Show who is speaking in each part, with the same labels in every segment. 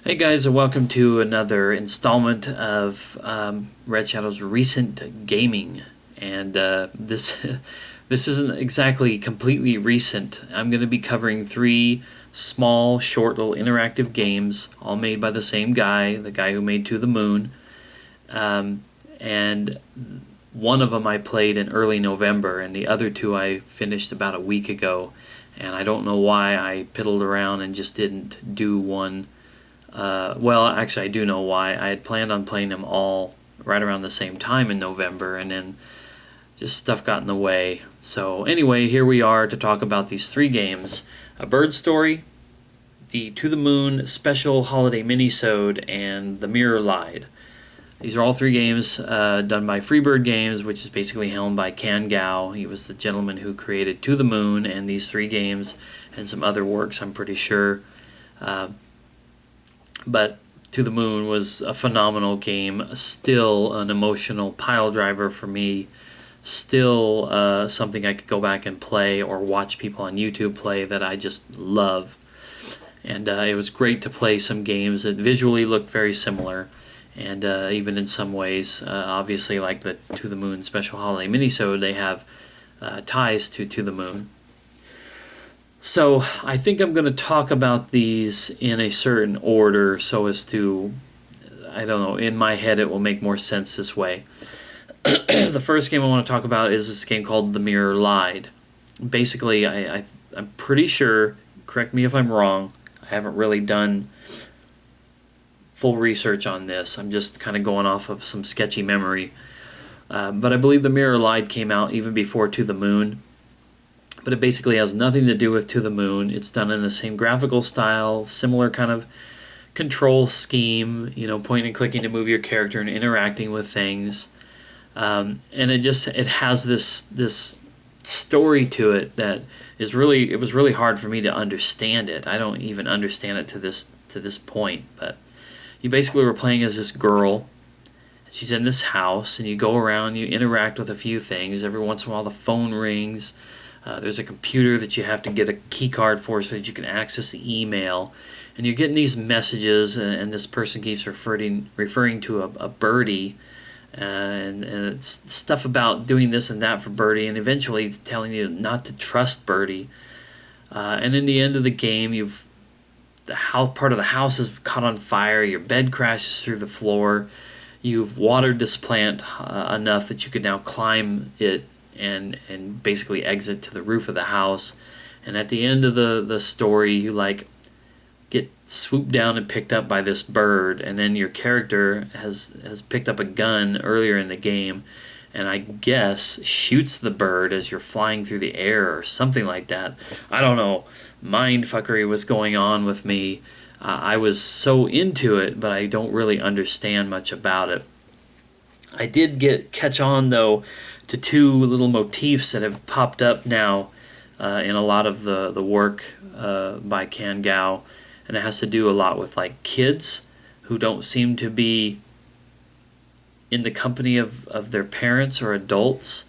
Speaker 1: Hey guys, and welcome to another installment of Red Shadow's recent gaming. And this this isn't exactly completely recent. I'm going to be covering three small, short, little interactive games, all made by the same guy, the guy who made To the Moon. And one of them I played in early November, and the other two I finished about a week ago. And I don't know why I piddled around and just didn't do one. Well, actually, I do know why. I had planned on playing them all right around the same time in November, and then just stuff got in the way. So, anyway, here we are to talk about these three games: A Bird Story, the To the Moon Special Holiday Minisode, and The Mirror Lied. These are all three games done by Freebird Games, which is basically helmed by Kan Gao. He was the gentleman who created To the Moon and these three games and some other works, I'm pretty sure. But To the Moon was a phenomenal game, still an emotional pile driver for me, still something I could go back and play or watch people on YouTube play that I just love. And it was great to play some games that visually looked very similar, and even in some ways, obviously like the To the Moon Special Holiday Minisode, they have ties to the Moon. So I think I'm going to talk about these in a certain order so as to, I don't know, in my head it will make more sense this way. The first game I want to talk about is this game called The Mirror Lied. Basically, I'm pretty sure, correct me if I'm wrong, I haven't really done full research on this. I'm just kind of going off of some sketchy memory. But I believe The Mirror Lied came out even before To the Moon. But it basically has nothing to do with To the Moon. It's done in the same graphical style, similar kind of control scheme, pointing and clicking to move your character and interacting with things. And it has this story to it that it was really hard for me to understand it. I don't even understand it to this point. But you basically were playing as this girl. She's in this house, and you go around, you interact with a few things. Every once in a while, the phone rings. There's a computer that you have to get a key card for so that you can access the email. And you're getting these messages, and this person keeps referring to a birdie, and it's stuff about doing this and that for birdie, and eventually it's telling you not to trust birdie. And in the end of the game, part of the house is caught on fire, your bed crashes through the floor, you've watered this plant enough that you can now climb it and basically exit to the roof of the house. And at the end of the story, you get swooped down and picked up by this bird, and then your character has picked up a gun earlier in the game, and I guess shoots the bird as you're flying through the air or something like that. I don't know. Mindfuckery was going on with me. I was so into it, but I don't really understand much about it. I did catch on, though, to two little motifs that have popped up now in a lot of the work by Kan Gao, and it has to do a lot with kids who don't seem to be in the company of their parents or adults.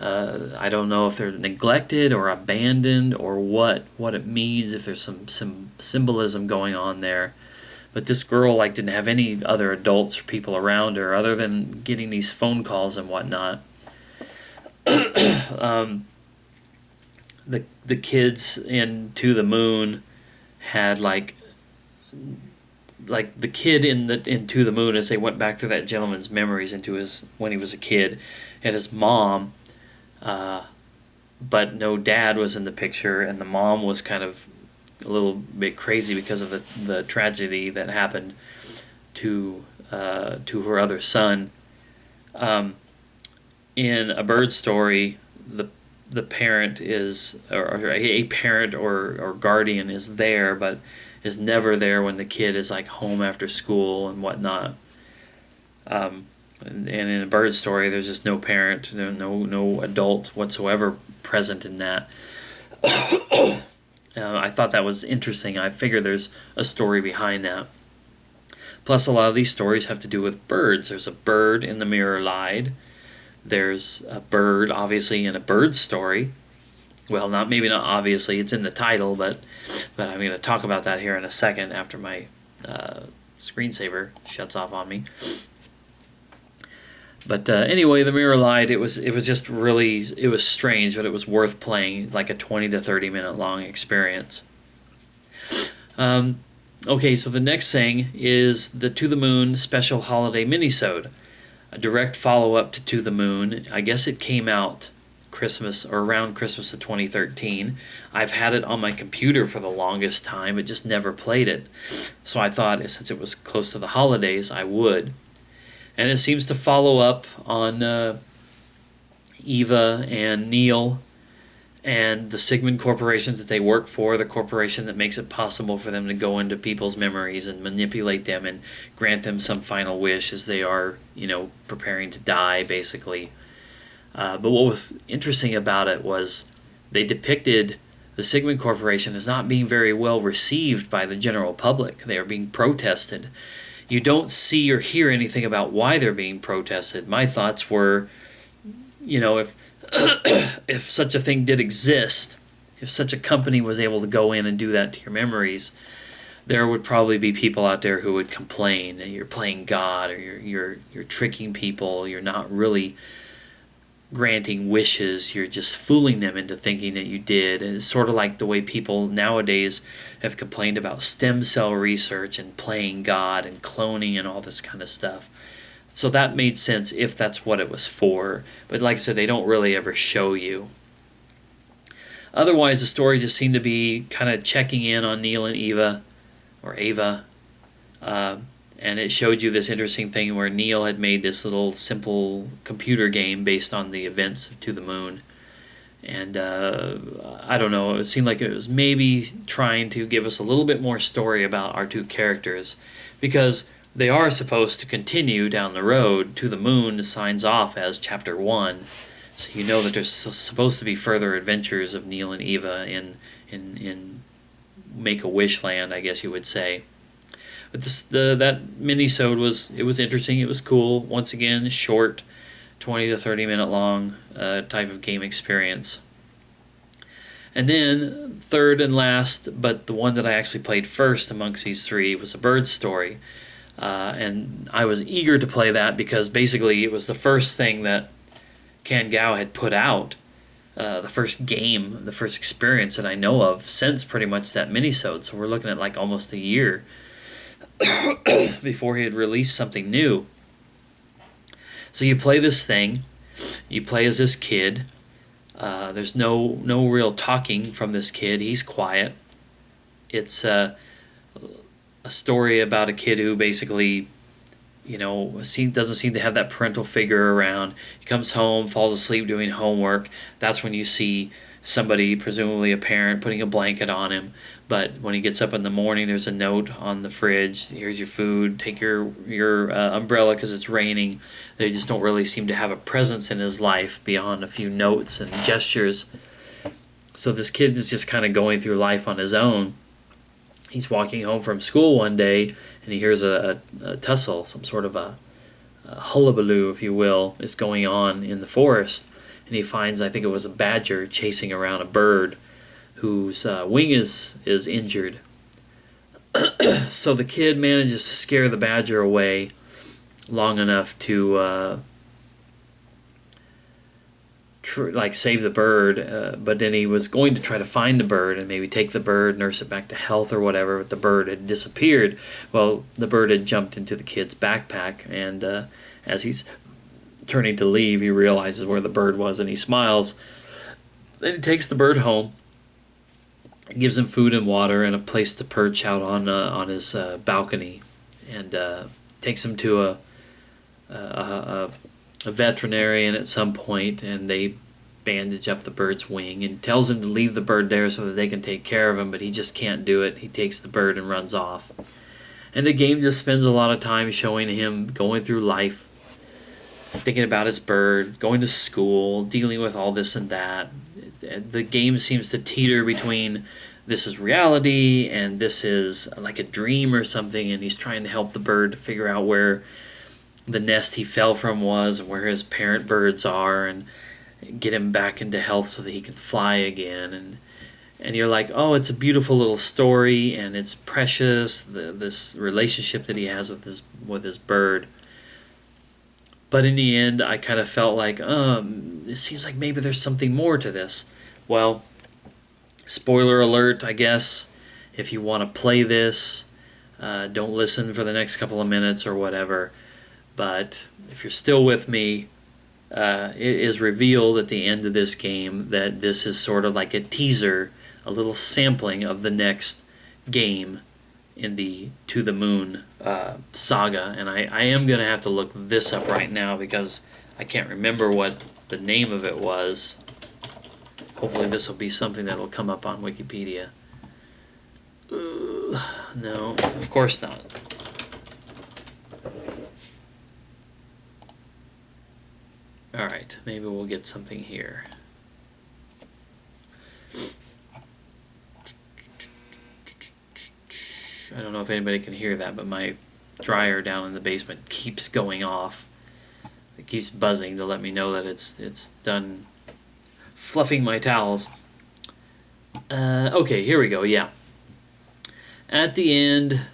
Speaker 1: I don't know if they're neglected or abandoned or what it means, if there's some symbolism going on there. But this girl didn't have any other adults or people around her other than getting these phone calls and whatnot. The kids in To the Moon had the kid in To the Moon, as they went back through that gentleman's memories into his when he was a kid, had his mom, but no dad was in the picture, and the mom was kind of a little bit crazy because of the tragedy that happened to her other son. In A Bird Story, the parent is, or a parent or guardian is there, but is never there when the kid is home after school and whatnot. And in A Bird Story, there's just no parent, no adult whatsoever present in that. I thought that was interesting. I figure there's a story behind that. Plus, a lot of these stories have to do with birds. There's a bird in The Mirror Lied. There's a bird, obviously, in A Bird Story. Well, maybe not obviously. It's in the title, but I'm going to talk about that here in a second after my screensaver shuts off on me. But anyway, the Mirror Light, it was just really, it was strange, but it was worth playing, like a 20 to 30 minute long experience. Okay, so the next thing is the To the Moon Special Holiday Minisode, a direct follow-up to the Moon. I guess it came out Christmas or around Christmas of 2013. I've had it on my computer for the longest time, but just never played it. So I thought, since it was close to the holidays, I would. And it seems to follow up on Eva and Neil and the Sigmund Corporation that they work for, the corporation that makes it possible for them to go into people's memories and manipulate them and grant them some final wish as they are, preparing to die, basically. But what was interesting about it was they depicted the Sigmund Corporation as not being very well received by the general public. They are being protested. You don't see or hear anything about why they're being protested. My thoughts were, if if such a thing did exist, if such a company was able to go in and do that to your memories, there would probably be people out there who would complain that you're playing God, or you're tricking people, you're not really granting wishes, you're just fooling them into thinking that you did. And it's sort of like the way people nowadays have complained about stem cell research and playing God and cloning and all this kind of stuff. So that made sense if that's what it was for. But like I said, they don't really ever show you. Otherwise, the story just seemed to be kind of checking in on Neil and Eva, or Ava. And it showed you this interesting thing where Neil had made this little simple computer game based on the events of To the Moon. And I don't know, it seemed like it was maybe trying to give us a little bit more story about our two characters, because they are supposed to continue down the road. To the Moon signs off as Chapter 1, so you know that there's supposed to be further adventures of Neil and Eva in Make-A-Wish land, I guess you would say. But that mini-sode was interesting, it was cool. Once again, short, 20 to 30 minute long type of game experience. And then, third and last, but the one that I actually played first amongst these three, was A Bird's Story. And I was eager to play that because basically it was the first thing that Kan-Gao had put out, the first game, the first experience that I know of since pretty much that mini-sode. So we're looking at like almost a year before he had released something new. So you play this thing, you play as this kid. There's no real talking from this kid. He's quiet. It's a story about a kid who basically, doesn't seem to have that parental figure around. He comes home, falls asleep doing homework. That's when you see somebody, presumably a parent, putting a blanket on him. But when he gets up in the morning, there's a note on the fridge. Here's your food. Take your umbrella because it's raining. They just don't really seem to have a presence in his life beyond a few notes and gestures. So this kid is just kind of going through life on his own. He's walking home from school one day, and he hears a tussle, some sort of a hullabaloo, if you will, is going on in the forest. And he finds, I think it was a badger, chasing around a bird whose wing is injured. So the kid manages to scare the badger away long enough to save the bird, but then he was going to try to find the bird and maybe take the bird, nurse it back to health or whatever, but the bird had disappeared. Well, the bird had jumped into the kid's backpack, and as he's turning to leave, he realizes where the bird was, and he smiles. Then he takes the bird home, gives him food and water and a place to perch out on his balcony, and takes him to a veterinarian at some point, and they bandage up the bird's wing and tells him to leave the bird there so that they can take care of him, but he just can't do it. He takes the bird and runs off. And the game just spends a lot of time showing him going through life, thinking about his bird, going to school, dealing with all this and that. The game seems to teeter between this is reality and this is like a dream or something, and he's trying to help the bird to figure out where the nest he fell from was and where his parent birds are, and get him back into health so that he can fly again. and you're like, oh, it's a beautiful little story, and it's precious, this relationship that he has with his bird. But in the end, I kind of felt like, it seems like maybe there's something more to this. Well, spoiler alert, I guess. If you want to play this, don't listen for the next couple of minutes or whatever. But if you're still with me, it is revealed at the end of this game that this is sort of like a teaser, a little sampling of the next game in the To the Moon saga. And I am going to have to look this up right now because I can't remember what the name of it was. Hopefully this will be something that will come up on Wikipedia. No, of course not. Alright, maybe we'll get something here. I don't know if anybody can hear that, but my dryer down in the basement keeps going off. It keeps buzzing to let me know that it's done fluffing my towels. Okay, here we go, yeah. At the end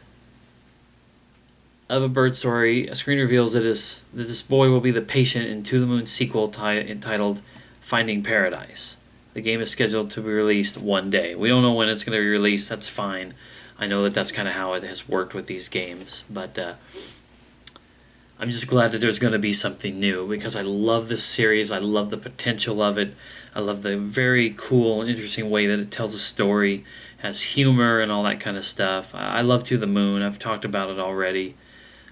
Speaker 1: of A Bird Story, a screen reveals that this boy will be the patient in To the Moon sequel entitled Finding Paradise. The game is scheduled to be released one day. We don't know when it's going to be released. That's fine. I know that that's kind of how it has worked with these games. But I'm just glad that there's going to be something new because I love this series. I love the potential of it. I love the very cool and interesting way that it tells a story, has humor and all that kind of stuff. I love To the Moon. I've talked about it already.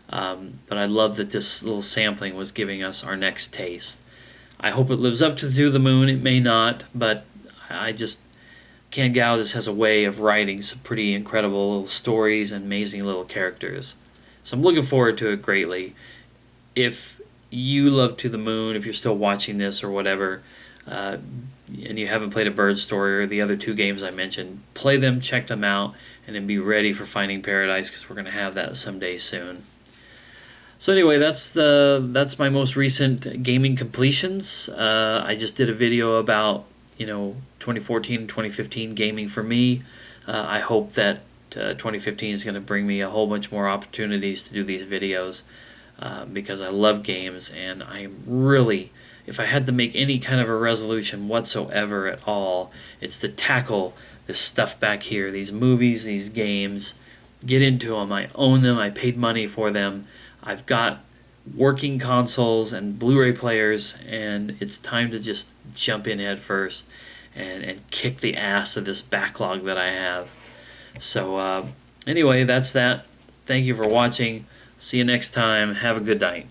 Speaker 1: But I love that this little sampling was giving us our next taste. I hope it lives up to the Moon. It may not, but I just... Ken Gowdes has a way of writing some pretty incredible little stories and amazing little characters. So I'm looking forward to it greatly. If you love To the Moon, if you're still watching this or whatever, and you haven't played A Bird Story or the other two games I mentioned, play them, check them out, and then be ready for Finding Paradise because we're going to have that someday soon. So anyway, that's my most recent gaming completions. I just did a video about 2014 and 2015 gaming for me. I hope that 2015 is going to bring me a whole bunch more opportunities to do these videos because I love games, and I'm really, if I had to make any kind of a resolution whatsoever at all, it's to tackle this stuff back here, these movies, these games, get into them. I own them. I paid money for them. I've got working consoles and Blu-ray players, and it's time to just jump in head first and kick the ass of this backlog that I have. So anyway, that's that. Thank you for watching. See you next time. Have a good night.